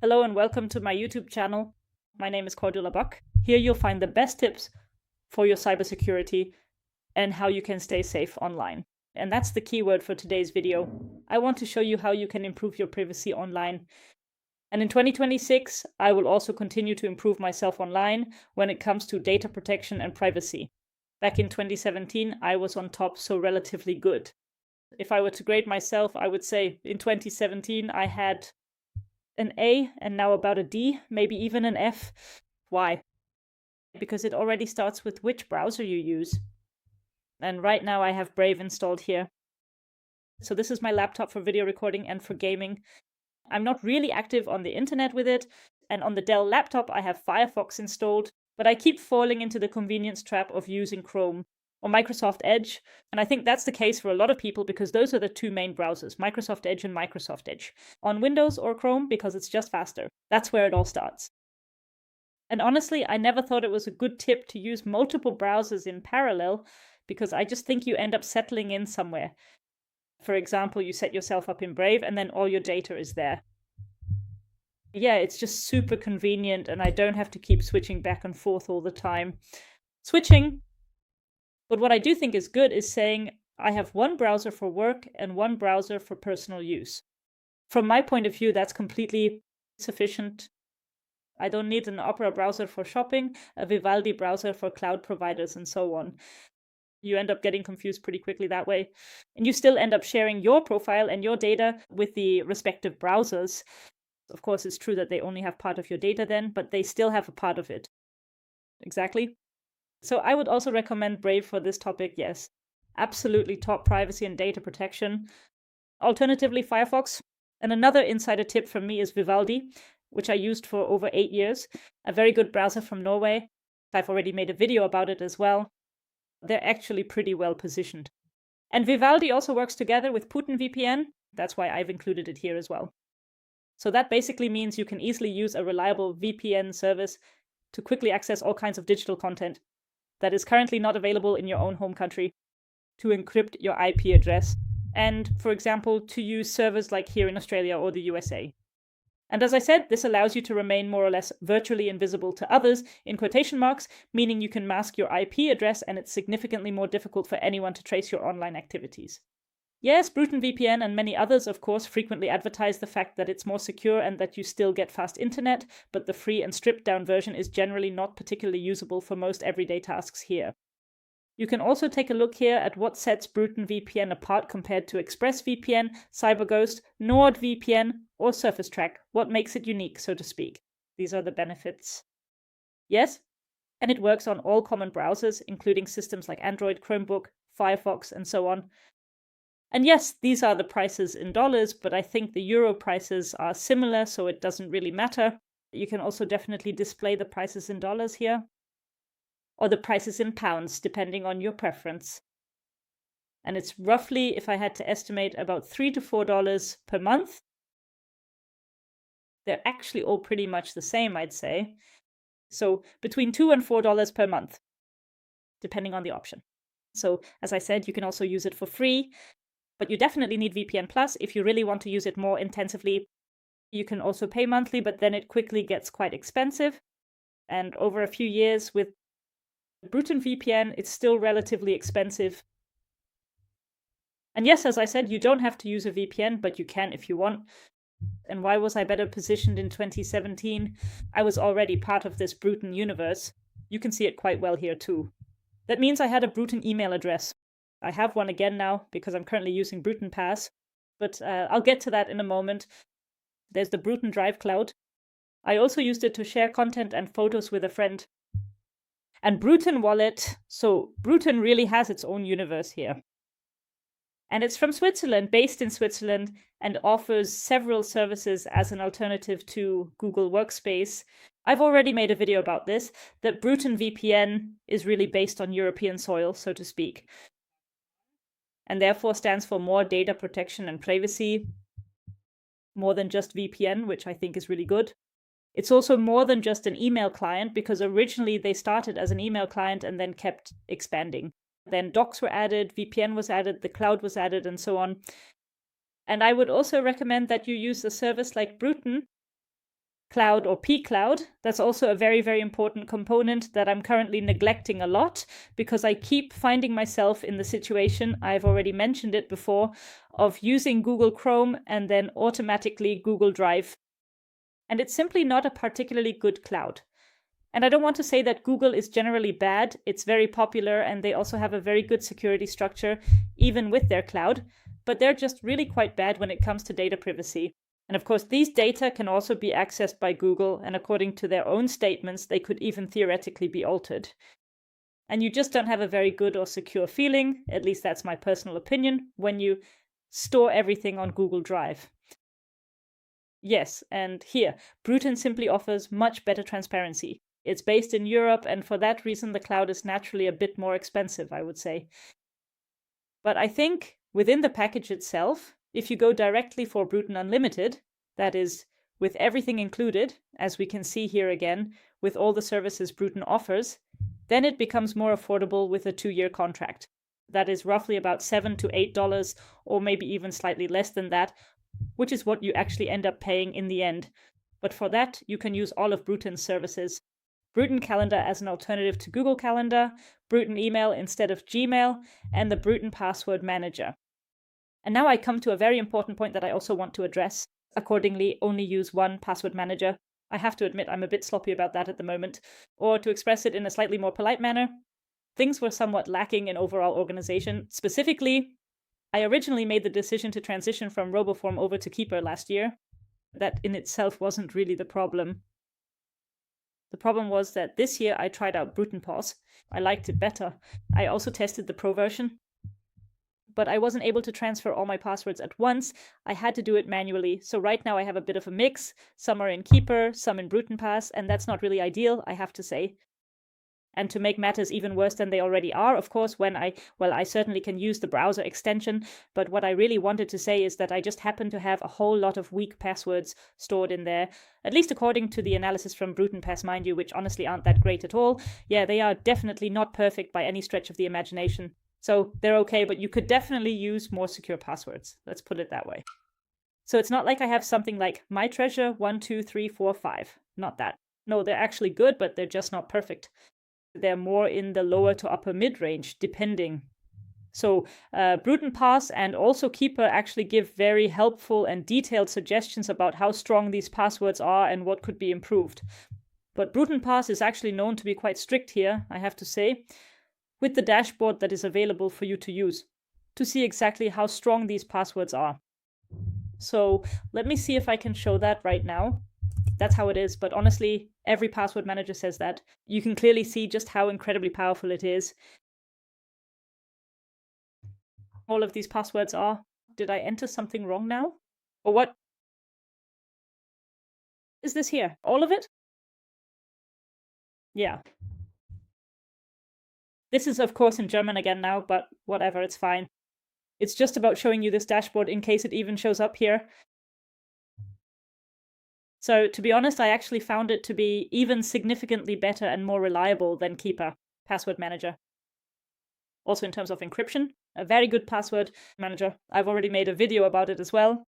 Hello and welcome to my YouTube channel. My name is Cordula Buck. Here you'll find the best tips for your cybersecurity and how you can stay safe online. And that's the keyword for today's video. I want to show you how you can improve your privacy online. And in 2026, I will also continue to improve myself online when it comes to data protection and privacy. Back in 2017, I was on top, so relatively good. If I were to grade myself, I would say in 2017, I had an A and now about a D, maybe even an F. Why? Because it already starts with which browser you use. And right now I have Brave installed here. So this is my laptop for video recording and for gaming. I'm not really active on the internet with it. And on the Dell laptop, I have Firefox installed, but I keep falling into the convenience trap of using Chrome or Microsoft Edge. And I think that's the case for a lot of people because those are the two main browsers, Microsoft Edge and Microsoft Edge. On Windows or Chrome because it's just faster. That's where it all starts. And honestly, I never thought it was a good tip to use multiple browsers in parallel because I just think you end up settling in somewhere. For example, you set yourself up in Brave and then all your data is there. Yeah, it's just super convenient and I don't have to keep switching back and forth all the time. But what I do think is good is saying I have one browser for work and one browser for personal use. From my point of view, that's completely sufficient. I don't need an Opera browser for shopping, a Vivaldi browser for cloud providers, and so on. You end up getting confused pretty quickly that way. And you still end up sharing your profile and your data with the respective browsers. Of course, it's true that they only have part of your data then, but they still have a part of it. Exactly. So I would also recommend Brave for this topic, yes. Absolutely top privacy and data protection. Alternatively, Firefox. And another insider tip from me is Vivaldi, which I used for over 8 years. A very good browser from Norway. I've already made a video about it as well. They're actually pretty well positioned. And Vivaldi also works together with Proton VPN. That's why I've included it here as well. So that basically means you can easily use a reliable VPN service to quickly access all kinds of digital content that is currently not available in your own home country, to encrypt your IP address, and, for example, to use servers like here in Australia or the USA. And as I said, this allows you to remain more or less virtually invisible to others, in quotation marks, meaning you can mask your IP address and it's significantly more difficult for anyone to trace your online activities. Yes, Proton VPN and many others, of course, frequently advertise the fact that it's more secure and that you still get fast internet, but the free and stripped-down version is generally not particularly usable for most everyday tasks here. You can also take a look here at what sets Proton VPN apart compared to ExpressVPN, CyberGhost, NordVPN, or Surface Track, what makes it unique, so to speak. These are the benefits. Yes, and it works on all common browsers, including systems like Android, Chromebook, Firefox, and so on. And yes, these are the prices in dollars, but I think the euro prices are similar, so it doesn't really matter. You can also definitely display the prices in dollars here, or the prices in pounds, depending on your preference. And it's roughly, if I had to estimate, about $3 to $4 per month. They're actually all pretty much the same, I'd say. So between $2 and $4 per month, depending on the option. So as I said, you can also use it for free. But you definitely need VPN Plus if you really want to use it more intensively. You can also pay monthly, but then it quickly gets quite expensive. And over a few years with Proton VPN, it's still relatively expensive. And yes, as I said, you don't have to use a VPN, but you can if you want. And why was I better positioned in 2017? I was already part of this Proton universe. You can see it quite well here too. That means I had a Proton email address. I have one again now because I'm currently using Proton Pass, but I'll get to that in a moment. There's the Proton Drive cloud. I also used it to share content and photos with a friend. And Proton Wallet, so Proton really has its own universe here. And it's from Switzerland, based in Switzerland, and offers several services as an alternative to Google Workspace. I've already made a video about this, that Proton VPN is really based on European soil, so to speak, and therefore stands for more data protection and privacy, more than just VPN, which I think is really good. It's also more than just an email client, because originally they started as an email client and then kept expanding. Then docs were added, VPN was added, the cloud was added, and so on. And I would also recommend that you use a service like Proton cloud or pCloud. That's also a very, very important component that I'm currently neglecting a lot because I keep finding myself in the situation, I've already mentioned it before, of using Google Chrome and then automatically Google Drive. And it's simply not a particularly good cloud. And I don't want to say that Google is generally bad. It's very popular and they also have a very good security structure, even with their cloud. But they're just really quite bad when it comes to data privacy. And of course, these data can also be accessed by Google, and according to their own statements, they could even theoretically be altered. And you just don't have a very good or secure feeling, at least that's my personal opinion, when you store everything on Google Drive. Yes, and here, Proton simply offers much better transparency. It's based in Europe, and for that reason, the cloud is naturally a bit more expensive, I would say. But I think within the package itself, if you go directly for Proton Unlimited, that is, with everything included, as we can see here again, with all the services Proton offers, then it becomes more affordable with a 2-year contract. That is roughly about $7 to $8, or maybe even slightly less than that, which is what you actually end up paying in the end. But for that, you can use all of Proton's services. Proton Calendar as an alternative to Google Calendar, Proton Email instead of Gmail, and the Proton Password Manager. And now I come to a very important point that I also want to address. Accordingly, only use one password manager. I have to admit I'm a bit sloppy about that at the moment. Or to express it in a slightly more polite manner, things were somewhat lacking in overall organization. Specifically, I originally made the decision to transition from RoboForm over to Keeper last year. That in itself wasn't really the problem. The problem was that this year I tried out Proton Pause. I liked it better. I also tested the Pro version, but I wasn't able to transfer all my passwords at once. I had to do it manually. So right now I have a bit of a mix. Some are in Keeper, some in Proton Pass, and that's not really ideal, I have to say. And to make matters even worse than they already are, of course, I certainly can use the browser extension, but what I really wanted to say is that I just happen to have a whole lot of weak passwords stored in there, at least according to the analysis from Proton Pass, mind you, which honestly aren't that great at all. Yeah, they are definitely not perfect by any stretch of the imagination. So they're okay, but you could definitely use more secure passwords. Let's put it that way. So it's not like I have something like my treasure 1, 2, 3, 4, 5. Not that. No, they're actually good, but they're just not perfect. They're more in the lower to upper mid-range, depending. So Proton Pass and also Keeper actually give very helpful and detailed suggestions about how strong these passwords are and what could be improved. But Proton Pass is actually known to be quite strict here, I have to say, with the dashboard that is available for you to use, to see exactly how strong these passwords are. So let me see if I can show that right now. That's how it is, but honestly, every password manager says that. You can clearly see just how incredibly powerful it is. All of these passwords are. Did I enter something wrong now? Or what? Is this here? All of it? Yeah. This is, of course, in German again now, but whatever, it's fine. It's just about showing you this dashboard in case it even shows up here. So, to be honest, I actually found it to be even significantly better and more reliable than Keeper Password Manager. Also in terms of encryption, a very good password manager. I've already made a video about it as well.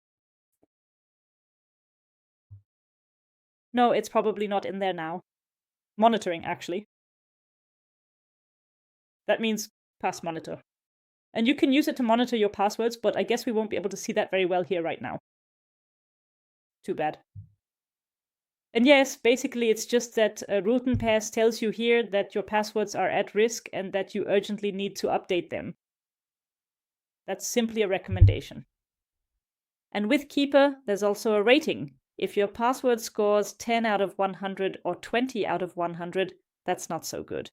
No, it's probably not in there now. Monitoring, actually. That means pass monitor. And you can use it to monitor your passwords, but I guess we won't be able to see that very well here right now. Too bad. And yes, basically it's just that Proton Pass tells you here that your passwords are at risk and that you urgently need to update them. That's simply a recommendation. And with Keeper, there's also a rating. If your password scores 10 out of 100 or 20 out of 100, that's not so good.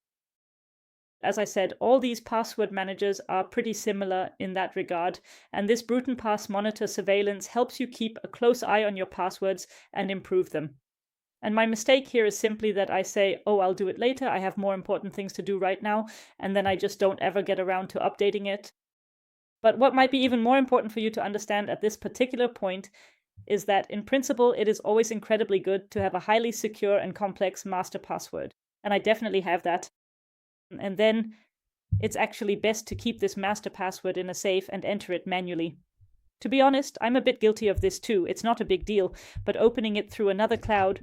As I said, all these password managers are pretty similar in that regard, and this Proton Pass monitor surveillance helps you keep a close eye on your passwords and improve them. And my mistake here is simply that I say, oh, I'll do it later, I have more important things to do right now, and then I just don't ever get around to updating it. But what might be even more important for you to understand at this particular point is that in principle, it is always incredibly good to have a highly secure and complex master password. And I definitely have that. And then it's actually best to keep this master password in a safe and enter it manually. To be honest, I'm a bit guilty of this too. It's not a big deal, but opening it through another cloud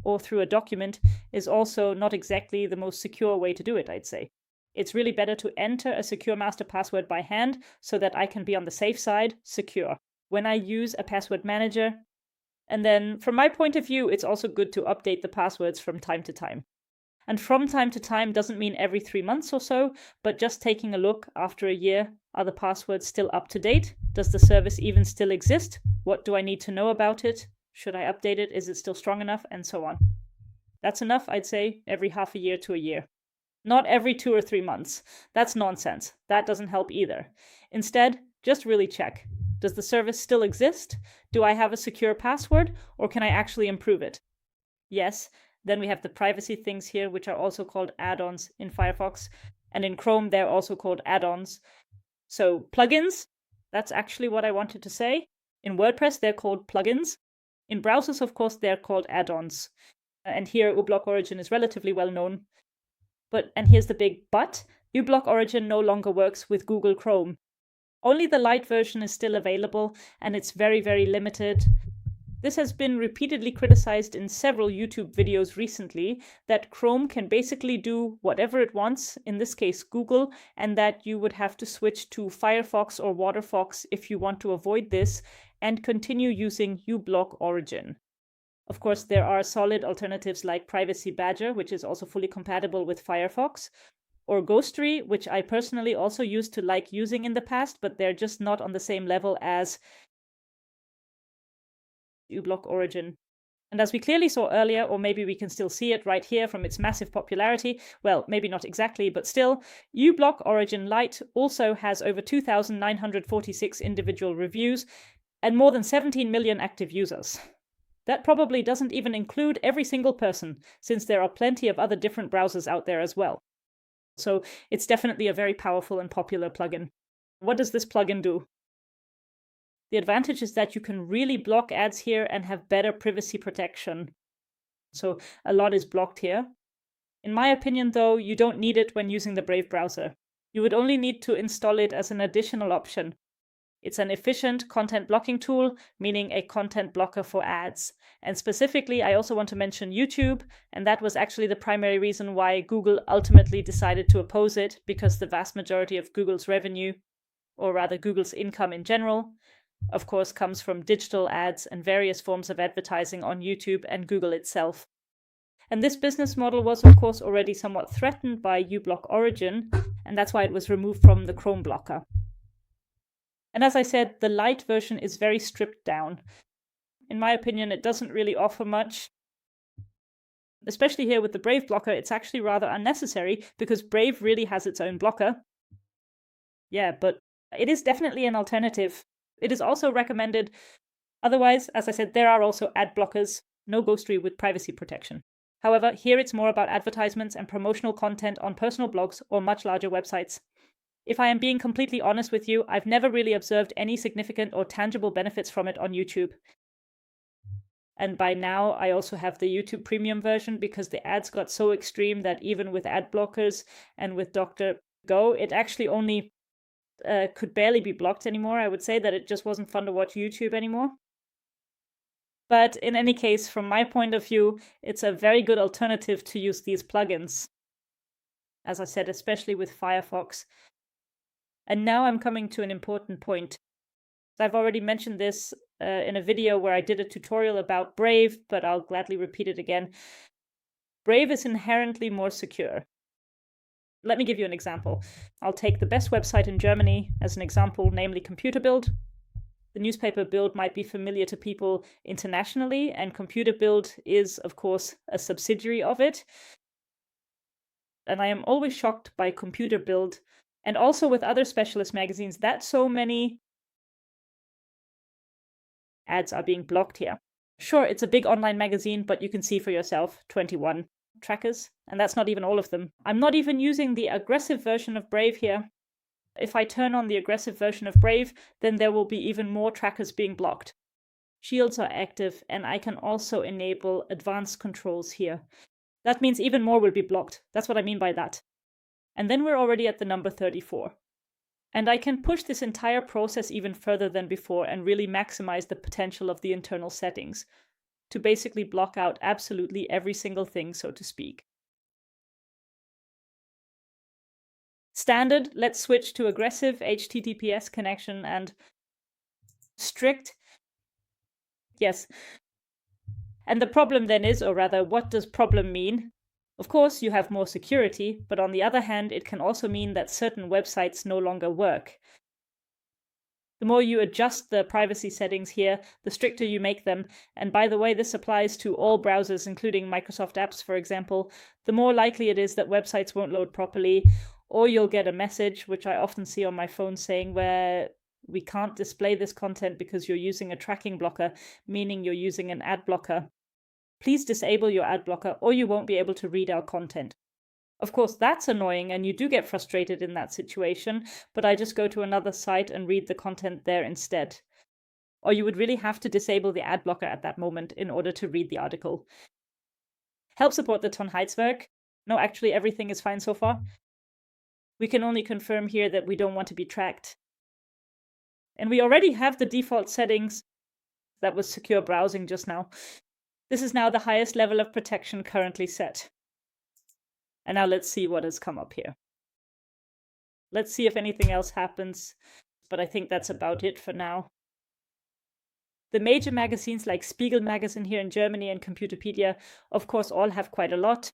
or through a document is also not exactly the most secure way to do it, I'd say. It's really better to enter a secure master password by hand so that I can be on the safe side, secure, when I use a password manager. And then from my point of view, it's also good to update the passwords from time to time. And from time to time doesn't mean every 3 months or so, but just taking a look after a year. Are the passwords still up to date? Does the service even still exist? What do I need to know about it? Should I update it? Is it still strong enough? And so on. That's enough, I'd say, every half a year to a year. Not every 2 or 3 months. That's nonsense. That doesn't help either. Instead, just really check. Does the service still exist? Do I have a secure password? Or can I actually improve it? Yes. Then we have the privacy things here, which are also called add-ons in Firefox. And in Chrome, they're also called add-ons. So plugins, that's actually what I wanted to say. In WordPress, they're called plugins. In browsers, of course, they're called add-ons. And here, uBlock Origin is relatively well known. And here's the big but. uBlock Origin no longer works with Google Chrome. Only the light version is still available, and it's very, very limited. This has been repeatedly criticized in several YouTube videos recently, that Chrome can basically do whatever it wants, in this case Google, and that you would have to switch to Firefox or WaterFox if you want to avoid this, and continue using uBlock Origin. Of course, there are solid alternatives like Privacy Badger, which is also fully compatible with Firefox, or Ghostery, which I personally also used to like using in the past, but they're just not on the same level as uBlock Origin. And as we clearly saw earlier, or maybe we can still see it right here from its massive popularity, well, maybe not exactly, but still, uBlock Origin Lite also has over 2,946 individual reviews and more than 17 million active users. That probably doesn't even include every single person, since there are plenty of other different browsers out there as well. So it's definitely a very powerful and popular plugin. What does this plugin do? The advantage is that you can really block ads here and have better privacy protection. So a lot is blocked here. In my opinion, though, you don't need it when using the Brave browser. You would only need to install it as an additional option. It's an efficient content blocking tool, meaning a content blocker for ads. And specifically, I also want to mention YouTube, and that was actually the primary reason why Google ultimately decided to oppose it, because the vast majority of Google's revenue, or rather Google's income in general, of course, comes from digital ads and various forms of advertising on YouTube and Google itself. And this business model was, of course, already somewhat threatened by uBlock Origin, and that's why it was removed from the Chrome blocker. And as I said, the light version is very stripped down. In my opinion, it doesn't really offer much. Especially here with the Brave blocker, it's actually rather unnecessary because Brave really has its own blocker. Yeah, but it is definitely an alternative. It is also recommended. Otherwise, as I said, there are also ad blockers, no Ghostery with privacy protection. However, here it's more about advertisements and promotional content on personal blogs or much larger websites. If I am being completely honest with you, I've never really observed any significant or tangible benefits from it on YouTube. And by now, I also have the YouTube Premium version because the ads got so extreme that even with ad blockers and with DuckDuckGo, it actually only could barely be blocked anymore. I would say that it just wasn't fun to watch YouTube anymore. But in any case, from my point of view, it's a very good alternative to use these plugins. As I said, especially with Firefox. And now I'm coming to an important point. I've already mentioned this in a video where I did a tutorial about Brave, but I'll gladly repeat it again. Brave is inherently more secure. Let me give you an example. I'll take the best website in Germany as an example, namely Computer Bild. The newspaper Bild might be familiar to people internationally, and Computer Bild is, of course, a subsidiary of it. And I am always shocked by Computer Bild, and also with other specialist magazines, that so many ads are being blocked here. Sure, it's a big online magazine, but you can see for yourself, 21 trackers, and that's not even all of them. I'm not even using the aggressive version of Brave here. If I turn on the aggressive version of Brave, then there will be even more trackers being blocked. Shields are active, and I can also enable advanced controls here. That means even more will be blocked. That's what I mean by that. And then we're already at the number 34. And I can push this entire process even further than before and really maximize the potential of the internal settings to basically block out absolutely every single thing, so to speak. Standard, let's switch to aggressive HTTPS connection and strict. Yes. And the problem then is, or rather, what does problem mean? Of course, you have more security, but on the other hand, it can also mean that certain websites no longer work. The more you adjust the privacy settings here, the stricter you make them. And by the way, this applies to all browsers, including Microsoft apps, for example. The more likely it is that websites won't load properly, or you'll get a message, which I often see on my phone, saying where we can't display this content because you're using a tracking blocker, meaning you're using an ad blocker. Please disable your ad blocker or you won't be able to read our content. Of course, that's annoying and you do get frustrated in that situation, but I just go to another site and read the content there instead. Or you would really have to disable the ad blocker at that moment in order to read the article. Help support the Tonheitswerk. No, actually everything is fine so far. We can only confirm here that we don't want to be tracked. And we already have the default settings. That was secure browsing just now. This is now the highest level of protection currently set. And now let's see what has come up here. Let's see if anything else happens, but I think that's about it for now. The major magazines like Spiegel magazine here in Germany and Computerpedia, of course, all have quite a lot.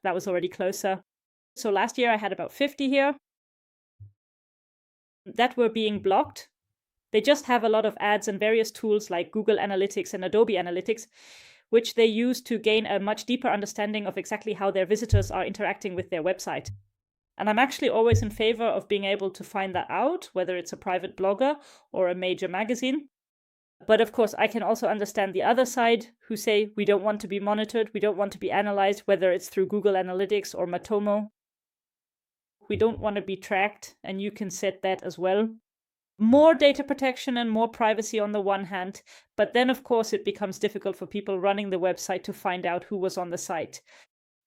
That was already closer. So last year I had about 50 here that were being blocked. They just have a lot of ads and various tools like Google Analytics and Adobe Analytics, which they use to gain a much deeper understanding of exactly how their visitors are interacting with their website. And I'm actually always in favor of being able to find that out, whether it's a private blogger or a major magazine. But of course, I can also understand the other side who say we don't want to be monitored, we don't want to be analyzed, whether it's through Google Analytics or Matomo. We don't want to be tracked, and you can set that as well. More data protection and more privacy on the one hand, but then of course it becomes difficult for people running the website to find out who was on the site.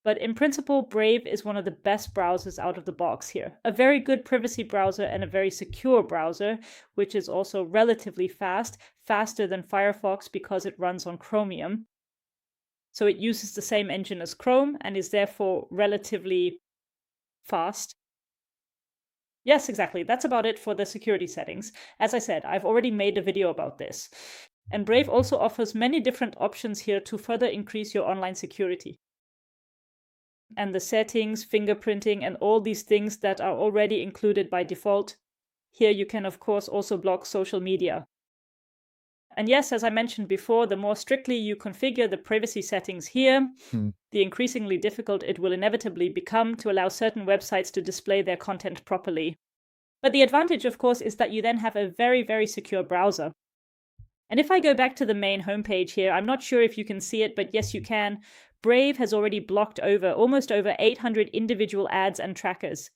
But in principle, Brave is one of the best browsers out of the box here. A very good privacy browser and a very secure browser, which is also relatively fast, faster than Firefox because it runs on Chromium. So it uses the same engine as Chrome and is therefore relatively fast. Yes, exactly. That's about it for the security settings. As I said, I've already made a video about this. And Brave also offers many different options here to further increase your online security. And the settings, fingerprinting, and all these things that are already included by default. Here you can, of course, also block social media. And yes, as I mentioned before, the more strictly you configure the privacy settings here, the increasingly difficult it will inevitably become to allow certain websites to display their content properly. But the advantage, of course, is that you then have a very, very secure browser. And if I go back to the main homepage here, I'm not sure if you can see it, but yes, you can. Brave has already blocked almost over 800 individual ads and trackers.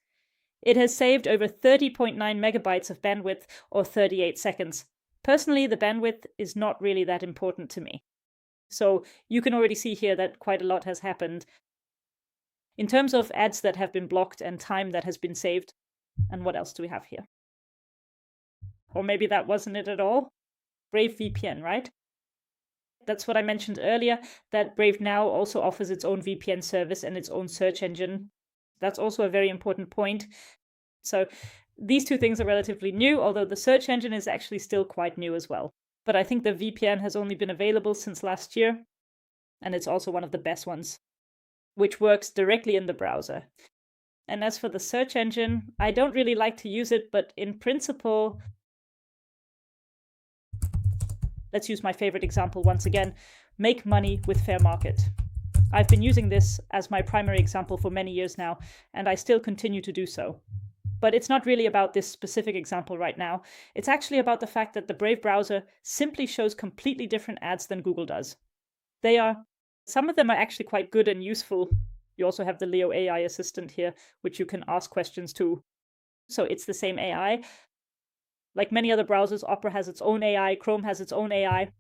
It has saved over 30.9 megabytes of bandwidth, or 38 seconds. Personally, the bandwidth is not really that important to me. So you can already see here that quite a lot has happened. In terms of ads that have been blocked and time that has been saved, and what else do we have here? Or maybe that wasn't it at all? Brave VPN, right? That's what I mentioned earlier, that Brave now also offers its own VPN service and its own search engine. That's also a very important point. So these two things are relatively new, although the search engine is actually still quite new as well. But I think the VPN has only been available since last year, and it's also one of the best ones, which works directly in the browser. And as for the search engine, I don't really like to use it, but in principle, let's use my favorite example once again, make money with fair market. I've been using this as my primary example for many years now, and I still continue to do so. But it's not really about this specific example right now. It's actually about the fact that the Brave browser simply shows completely different ads than Google does. Some of them are actually quite good and useful. You also have the Leo AI assistant here, which you can ask questions to. So it's the same AI. Like many other browsers, Opera has its own AI, Chrome has its own AI.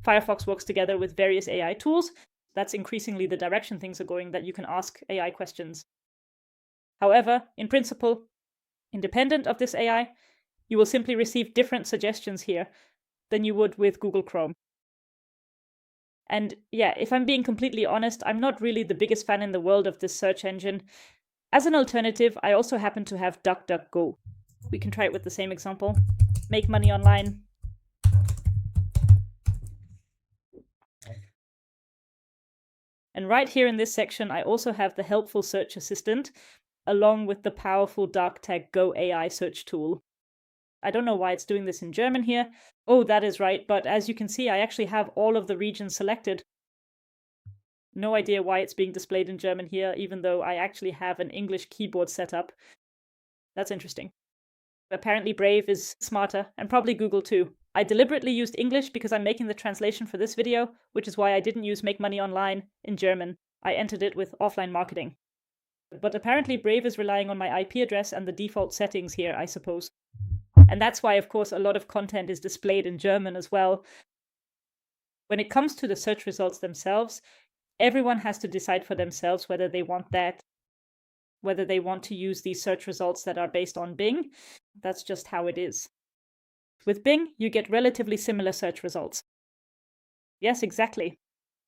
Firefox works together with various AI tools. That's increasingly the direction things are going, that you can ask AI questions. However, in principle, Independent of this AI, you will simply receive different suggestions here than you would with Google Chrome. And yeah, if I'm being completely honest, I'm not really the biggest fan in the world of this search engine. As an alternative, I also happen to have DuckDuckGo. We can try it with the same example. Make money online. And right here in this section, I also have the helpful search assistant, along with the powerful DuckDuckGo AI search tool. I don't know why it's doing this in German here. Oh, that is right, but as you can see, I actually have all of the regions selected. No idea why it's being displayed in German here, even though I actually have an English keyboard set up. That's interesting. Apparently Brave is smarter, and probably Google too. I deliberately used English because I'm making the translation for this video, which is why I didn't use Make Money Online in German. I entered it with offline marketing. But apparently Brave is relying on my IP address and the default settings here, I suppose. And that's why, of course, a lot of content is displayed in German as well. When it comes to the search results themselves, everyone has to decide for themselves whether they want that, whether they want to use these search results that are based on Bing. That's just how it is. With Bing, you get relatively similar search results. Yes, exactly.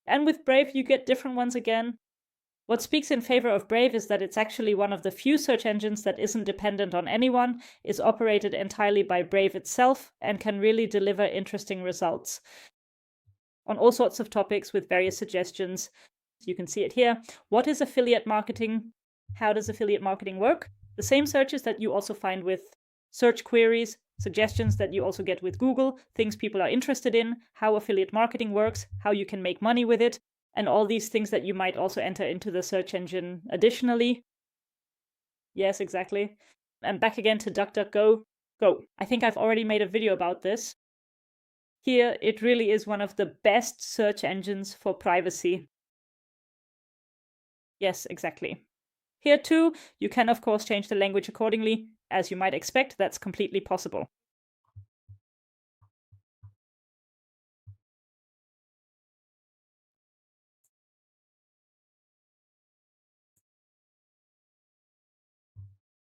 And with Brave, you get different ones again. What speaks in favor of Brave is that it's actually one of the few search engines that isn't dependent on anyone, is operated entirely by Brave itself, and can really deliver interesting results on all sorts of topics with various suggestions. You can see it here. What is affiliate marketing? How does affiliate marketing work? The same searches that you also find with search queries, suggestions that you also get with Google, things people are interested in, how affiliate marketing works, how you can make money with it, and all these things that you might also enter into the search engine additionally. Yes, exactly. And back again to DuckDuckGo. Go. I think I've already made a video about this. Here, it really is one of the best search engines for privacy. Yes, exactly. Here too, you can of course change the language accordingly. As you might expect, that's completely possible.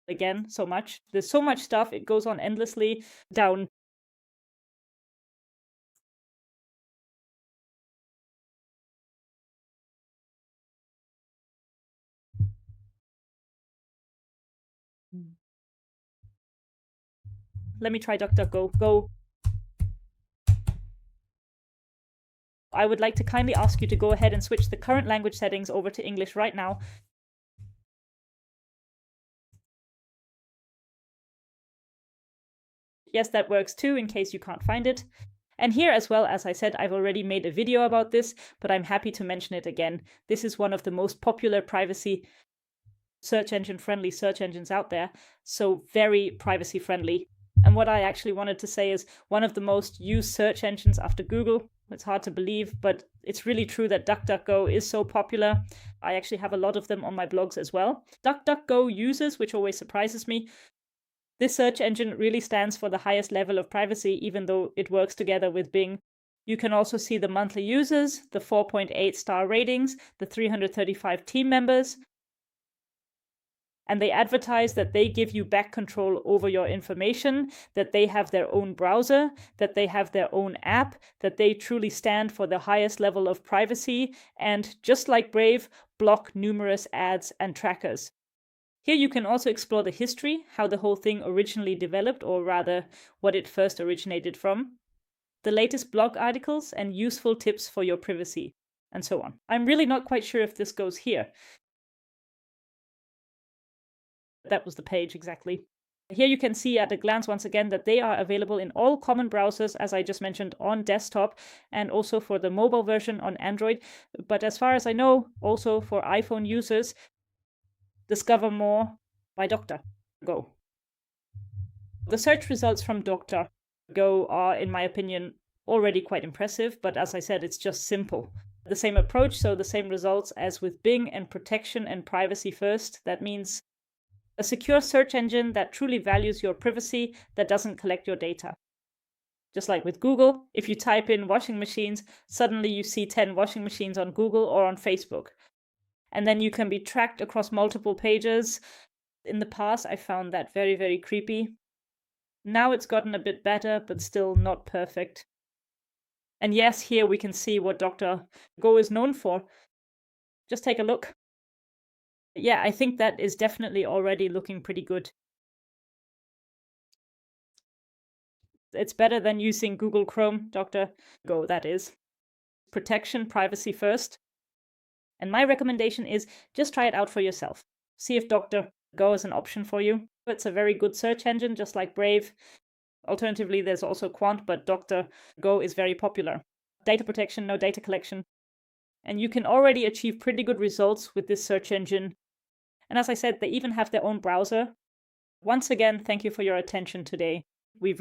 Again, so much. There's so much stuff, it goes on endlessly. Down. Let me try DuckDuckGo. Go. I would like to kindly ask you to go ahead and switch the current language settings over to English right now. Yes, that works too, in case you can't find it. And here as well, as I said, I've already made a video about this, but I'm happy to mention it again. This is one of the most popular privacy search engine friendly search engines out there, so very privacy friendly. And what I actually wanted to say is one of the most used search engines after Google. It's hard to believe, but it's really true that DuckDuckGo is so popular. I actually have a lot of them on my blogs as well. DuckDuckGo users, which always surprises me. This search engine really stands for the highest level of privacy, even though it works together with Bing. You can also see the monthly users, the 4.8 star ratings, the 335 team members. And they advertise that they give you back control over your information, that they have their own browser, that they have their own app, that they truly stand for the highest level of privacy, and just like Brave, block numerous ads and trackers. Here you can also explore the history, how the whole thing originally developed, or rather, what it first originated from, the latest blog articles, and useful tips for your privacy, and so on. I'm really not quite sure if this goes here. That was the page, exactly. Here you can see at a glance once again that they are available in all common browsers, as I just mentioned, on desktop, and also for the mobile version on Android. But as far as I know, also for iPhone users. Discover more by DuckDuckGo. The search results from DuckDuckGo are, in my opinion, already quite impressive, but as I said, it's just simple. The same approach, so the same results as with Bing, and protection and privacy first. That means a secure search engine that truly values your privacy, that doesn't collect your data. Just like with Google, if you type in washing machines, suddenly you see 10 washing machines on Google or on Facebook. And then you can be tracked across multiple pages. In the past, I found that very, very creepy. Now it's gotten a bit better, but still not perfect. And yes, here we can see what DuckDuckGo is known for. Just take a look. Yeah, I think that is definitely already looking pretty good. It's better than using Google Chrome, DuckDuckGo, that is. Protection, privacy first. And my recommendation is just try it out for yourself. See if DuckDuckGo is an option for you. It's a very good search engine, just like Brave. Alternatively, there's also Quant, but DuckDuckGo is very popular. Data protection, no data collection. And you can already achieve pretty good results with this search engine. And as I said, they even have their own browser. Once again, thank you for your attention today. We've